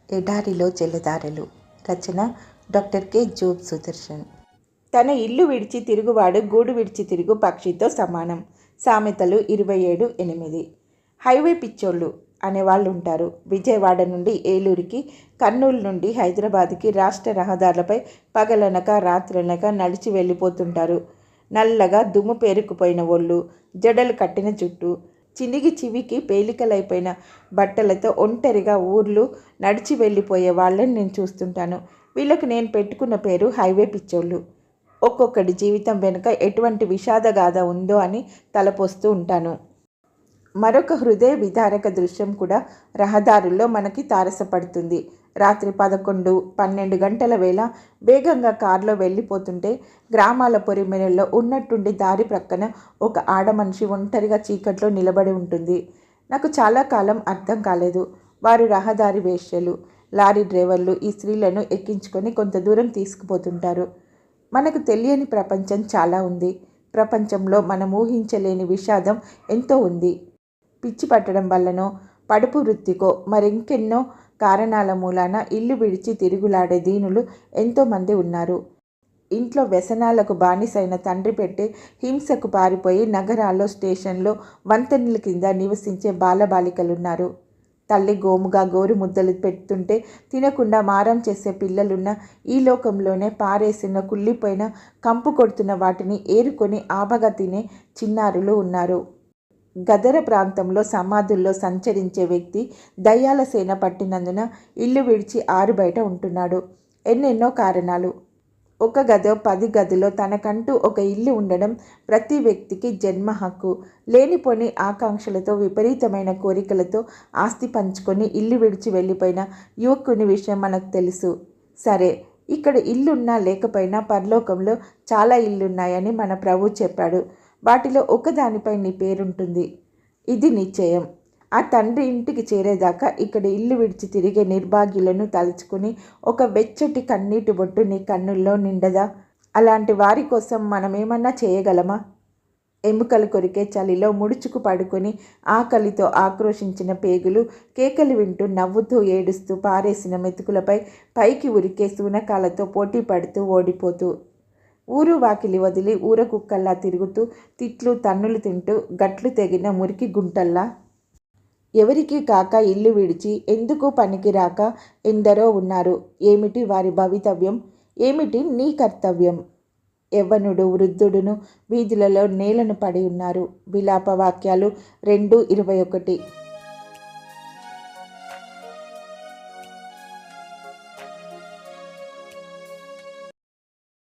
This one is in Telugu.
ఎడారిలో జలధారలు. రచన డాక్టర్ కె జోబ్ సుదర్శన్. తన ఇల్లు విడిచి తిరుగువాడు గూడు విడిచి తిరుగు పక్షితో సమానం. సామెతలు 27:8. హైవే పిచ్చోళ్ళు అనేవాళ్ళు ఉంటారు. విజయవాడ నుండి ఏలూరుకి, కర్నూలు నుండి హైదరాబాద్కి రాష్ట్ర రహదారులపై పగలనక రాత్రనక నడిచి వెళ్ళిపోతుంటారు. నల్లగా దుమ్ము పేరుకుపోయిన ఒళ్ళు, జడలు కట్టిన జుట్టు, చినిగి చివికి పేలికలైపోయిన బట్టలతో ఒంటరిగా ఊర్లు నడిచి వెళ్ళిపోయే వాళ్ళని నేను చూస్తుంటాను. వీళ్ళకు నేను పెట్టుకున్న పేరు హైవే పిచ్చోళ్ళు. ఒక్కొక్కడి జీవితం వెనుక ఎటువంటి విషాదగాథ ఉందో అని తలపోస్తూ ఉంటాను. మరొక హృదయ విదారక దృశ్యం కూడా రహదారుల్లో మనకి తారసపడుతుంది. రాత్రి 11-12 గంటల వేళ వేగంగా కారులో వెళ్ళిపోతుంటే గ్రామాల పొరిమెనల్లో ఉన్నట్టుండి దారి ప్రక్కన ఒక ఆడమనిషి ఒంటరిగా చీకట్లో నిలబడి ఉంటుంది. నాకు చాలా కాలం అర్థం కాలేదు. వారు రహదారి వేశ్యలు, లారీ డ్రైవర్లు ఈ స్త్రీలను ఎక్కించుకొని కొంత దూరం తీసుకుపోతుంటారు. మనకు తెలియని ప్రపంచం చాలా ఉంది. ప్రపంచంలో మనం ఊహించలేని విషాదం ఎంతో ఉంది. పిచ్చి పట్టడం వల్లనో, పడుపు వృత్తికో, మరింకెన్నో కారణాల మూలాన ఇల్లు విడిచి తిరుగులాడే దీనులు ఎంతోమంది ఉన్నారు. ఇంట్లో వ్యసనాలకు బానిసైన తండ్రి పెట్టే హింసకు పారిపోయి నగరాల్లో, స్టేషన్లో, వంతెనల కింద నివసించే బాలబాలికలున్నారు. తల్లి గోముగా గోరు ముద్దలు పెడుతుంటే తినకుండా మారం చేసే పిల్లలున్న ఈ లోకంలోనే పారేసిన, కుళ్ళిపోయిన, కంపు కొడుతున్న వాటిని ఏరుకొని ఆబగా తినే చిన్నారులు ఉన్నారు. గదర ప్రాంతంలో సమాధుల్లో సంచరించే వ్యక్తి దయ్యాల సేన పట్టినందున ఇల్లు విడిచి ఆరు బయట ఉంటున్నాడు. ఎన్నెన్నో కారణాలు. ఒక గదో 10 గదిలో తనకంటూ ఒక ఇల్లు ఉండడం ప్రతి వ్యక్తికి జన్మ హక్కు. లేనిపోని ఆకాంక్షలతో, విపరీతమైన కోరికలతో ఆస్తి పంచుకొని ఇల్లు విడిచి వెళ్ళిపోయిన యువకుని విషయం మనకు తెలుసు. సరే, ఇక్కడ ఇల్లున్నా లేకపోయినా పరలోకంలో చాలా ఇల్లున్నాయని మన ప్రభువు చెప్పాడు. వాటిలో ఒకదానిపై నీ పేరుంటుంది. ఇది నిశ్చయం. ఆ తండ్రి ఇంటికి చేరేదాకా ఇక్కడ ఇల్లు విడిచి తిరిగే నిర్భాగ్యులను తలుచుకుని ఒక వెచ్చటి కన్నీటి బొట్టు నీ కన్నుల్లో నిండదా? అలాంటి వారి కోసం మనమేమన్నా చేయగలమా? ఎముకలు కొరికే చలిలో ముడుచుకు పడుకొని ఆకలితో ఆక్రోశించిన పేగులు కేకలు వింటూ నవ్వుతూ ఏడుస్తూ పారేసిన మెతుకులపై పైకి ఉరికే శూనకాలతో పోటీ పడుతూ ఓడిపోతూ, ఊరు వాకిలి వదిలి ఊర కుక్కల్లా తిరుగుతూ తిట్లు తన్నులు తింటూ గట్లు తెగిన మురికి గుంటల్లా ఎవరికి కాక ఇల్లు విడిచి ఎందుకు పనికి రాక ఎందరో ఉన్నారు. ఏమిటి వారి భవితవ్యం? ఏమిటి నీ కర్తవ్యం? యవ్వనుడు వృద్ధుడును వీధులలో నేలను పడి ఉన్నారు. విలాప వాక్యాలు 2:21.